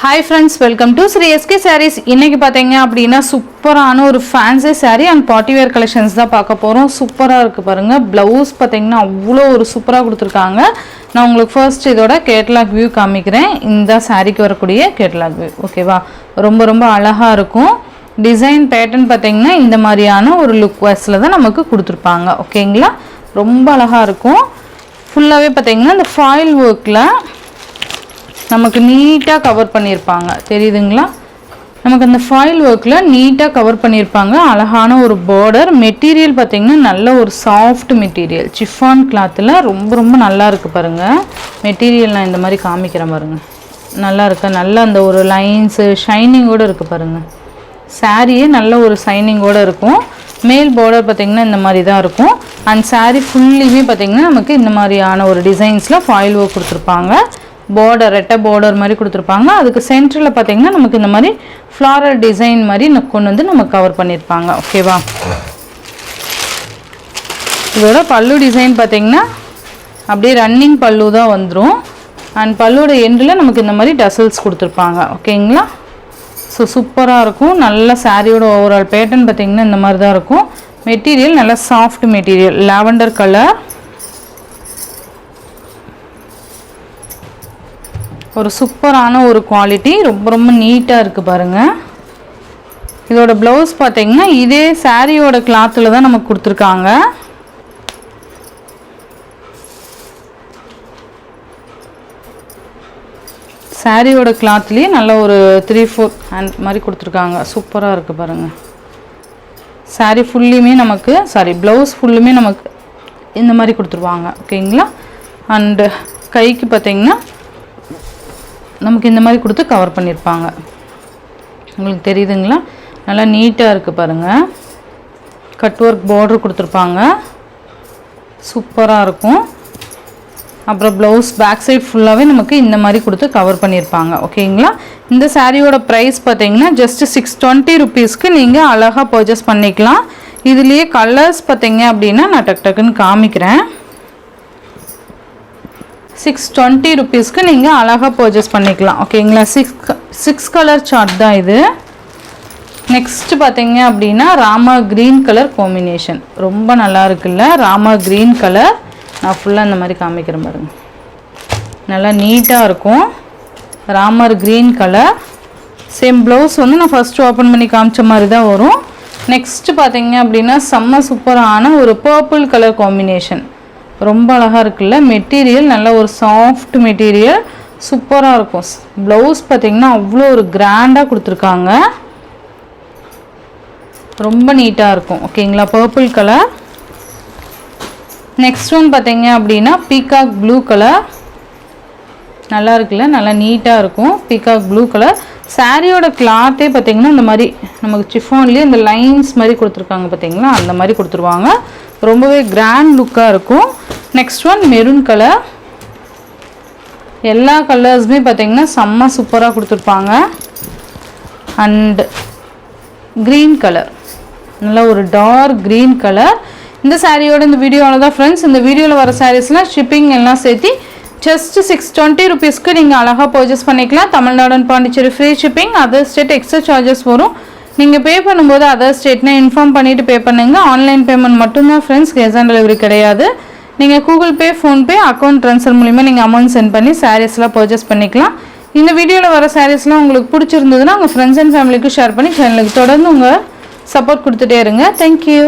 Hi friends, welcome to Sri SK Sarees. இன்னைக்கு பாத்தீங்க அப்படினா சூப்பரான ஒரு fancy saree and party wear collections தான் பார்க்க போறோம். சூப்பரா இருக்கு பாருங்க. ப்ளவுஸ் பாத்தீங்கன்னா அவ்ளோ ஒரு சூப்பரா கொடுத்திருக்காங்க. நான் உங்களுக்கு ஃபர்ஸ்ட் இதோட கேட்டலாக் வியூ காமிக்கிறேன். இந்த சாரிக்கு வரக்கூடிய கேட்டலாக் வியூ. ஓகேவா? ரொம்ப அழகா இருக்கும். டிசைன் பேட்டர்ன் பாத்தீங்கன்னா இந்த மாதிரியான ஒரு லுக் வைஸ்ல தான் நமக்கு கொடுத்திருப்பாங்க. ஓகேங்களா? ரொம்ப அழகா இருக்கும். ஃபுல்லாவே பாத்தீங்கன்னா இந்த ஃபாயில் வர்க்ல நமக்கு நீட்டா கவர் பண்ணிருப்பாங்க. தெரியுதுங்களா? நமக்கு அந்த ஃபாயில் வர்க்ல நீட்டா கவர் பண்ணிருப்பாங்க. அழகான ஒரு border. மெட்டீரியல் பாத்தீங்கன்னா நல்ல ஒரு சாஃப்ட் மெட்டீரியல். chiffon clothல ரொம்ப நல்லா இருக்கு பாருங்க. மெட்டீரியல் நான் இந்த மாதிரி காமிக்கிறேன் பாருங்க. நல்லா இருக்கு. நல்ல அந்த ஒரு லைன்ஸ் ஷைனிங்கோட இருக்கு பாருங்க. சாரியே நல்ல ஒரு ஷைனிங்கோட இருக்கும். மேல் border பாத்தீங்கன்னா இந்த மாதிரி தான் இருக்கும். and saree ஃபுல்லியுமே பாத்தீங்கன்னா நமக்கு இந்த மாதிரியான ஒரு டிசைன்ஸ்ல ஃபாயில் வர்க் கொடுத்திருப்பாங்க. border ரெட்டை border மாதிரி கொடுத்திருப்பாங்க. அதுக்கு சென்டர்ல பாத்தீங்கன்னா நமக்கு இந்த மாதிரி floral design மாதிரி கொண்டு வந்து நமக்கு கவர் பண்ணிருப்பாங்க. ஓகேவா? இதோட பல்லு டிசைன் பாத்தீங்கன்னா அப்படியே ரன்னிங் பல்லு தான் வந்துரும். and பல்லுவோட எண்ட்ல நமக்கு இந்த மாதிரி டசல்ஸ் கொடுத்திருப்பாங்க. ஓகேங்களா? சூப்பரா இருக்கும். நல்ல சாரியோட ஓவரால் பேட்டர்ன் பாத்தீங்கன்னா இந்த மாதிரி தான் இருக்கும். மெட்டீரியல் நல்ல சாஃப்ட் மெட்டீரியல். Lavender colour. ஒரு சூப்பரான ஒரு குவாலிட்டி. ரொம்ப நீட்டா இருக்கு பாருங்க. இதோட ப்ளவுஸ் பாத்தீங்கன்னா இதே சாரியோட கிளாத்ல தான் நமக்கு கொடுத்திருக்காங்க. சாரியோட கிளாத்லயே நல்ல ஒரு 3/4 ஹேண்ட் மாதிரி கொடுத்திருக்காங்க. சூப்பரா இருக்கு பாருங்க. சாரி ஃபுல்லியுமே நமக்கு ப்ளவுஸ் ஃபுல்லுமே நமக்கு இந்த மாதிரி கொடுத்துருவாங்க. ஓகேங்களா? அண்ட் கைக்கு பாத்தீங்கன்னா நமக்கு இந்த மாதிரி கொடுத்து கவர் பண்ணிருப்பாங்க. உங்களுக்கு தெரியுதுங்களா? நல்லா நீட்டா இருக்கு பாருங்க. கட் வர்க் border கொடுத்திருப்பாங்க. சூப்பரா இருக்கும். அப்புறம் ப்ளவுஸ் பேக் சைடு ஃபுல்லாவே நமக்கு இந்த மாதிரி கொடுத்து கவர் பண்ணிருப்பாங்க. ஓகேங்களா? இந்த சாரியோட பிரைஸ் பாத்தீங்கன்னா just 620 ரூபீஸ்க்கு நீங்க அழகா பர்ச்சேஸ் பண்ணிக்கலாம். இதுலயே கலர்ஸ் பாத்தீங்க அப்படினா நான் டக்குன்னு காமிக்கிறேன். 620 ரூபீஸ்க்கு நீங்க அழகா பர்ச்சேஸ் பண்ணிக்கலாம். ஓகேங்களா? 6 கலர் சார்ட் தான் இது. நெக்ஸ்ட் பாத்தீங்க அப்படினா ராமா கிரீன் கலர் காம்பினேஷன். ரொம்ப நல்லா இருக்குல்ல? Rama green colour. நான் ஃபுல்லா இந்த மாதிரி காமிக்கிறேன் பாருங்க. நல்லா நீட்டா இருக்கும். Ramar green colour. Same blouse வந்து நான் ஃபர்ஸ்ட் ஓபன் பண்ணி காமிச்ச மாதிரி தான் வரும். நெக்ஸ்ட் பாத்தீங்க அப்படினா செம்ம சூப்பரான ஒரு பர்பிள் கலர் காம்பினேஷன். ரொம்ப அழகா இருக்குல்ல? மெட்டீரியல் நல்ல ஒரு சாஃப்ட் மெட்டீரியல். சூப்பரா இருக்கும். ப்ளவுஸ் பாத்தீங்கன்னா அவ்வளோ ஒரு கிராண்டா கொடுத்திருக்காங்க. ரொம்ப நீட்டா இருக்கும். ஓகேங்களா? Purple colour. நெக்ஸ்ட் ஒன் பாத்தீங்க அப்படின்னா பீகாக் ப்ளூ கலர். நல்லா இருக்குல்ல? நல்லா நீட்டா இருக்கும். Peacock blue colour. சாரியோட கிளாத்தே பாத்தீங்கன்னா இந்த மாதிரி நமக்கு சிஃபான்லயே இந்த லைன்ஸ் மாதிரி கொடுத்திருக்காங்க பாத்தீங்களா? அந்த மாதிரி கொடுத்துருவாங்க. ரொம்பவே கிராண்ட் லுக்கா இருக்கும். Next one maroon colour. எல்லா கலர்ஸுமே பாத்தீங்கன்னா செம்ம சூப்பரா கொடுத்திருப்பாங்க. And green colour. நல்ல ஒரு டார்க் கிரீன் கலர். இந்த சாரியோட இந்த வீடியோல தான் फ्रेंड्स. இந்த வீடியோல வர சாரீஸ்லாம் ஷிப்பிங் எல்லாம் சேர்த்து just 620 ரூபீஸ்க்கு நீங்க அழகா பர்ச்சேஸ் பண்ணிக்கலாம். Tamil Nadu and Pondicherry free shipping. Other state extra charges வரும். நீங்க பே பண்ணும்போது அதர் ஸ்டேட்னா இன்ஃபார்ம் பண்ணிட்டு பே பண்ணுங்க. ஆன்லைன் பேமெண்ட் மட்டும் தான் फ्रेंड्स. கேஷ் ஆன் டெலிவரி கிடையாது. நீங்க கூகுள் பே, ஃபோன் பே, அக்கவுண்ட் ட்ரான்ஸ்ஃபர் மூலமா நீங்க அமௌண்ட் சென்ட் பண்ணி சாரீஸ்லாம் பர்ச்சேஸ் பண்ணிக்கலாம். இந்த வீடியோல வர சாரீஸ்லாம் உங்களுக்கு பிடிச்சிருந்ததுன்னா உங்க ஃப்ரெண்ட்ஸ் அண்ட் ஃபேமிலிக்கு ஷேர் பண்ணி சேனலுக்கு தொடர்ந்து உங்க சப்போர்ட் கொடுத்துட்டே இருங்க. Thank you.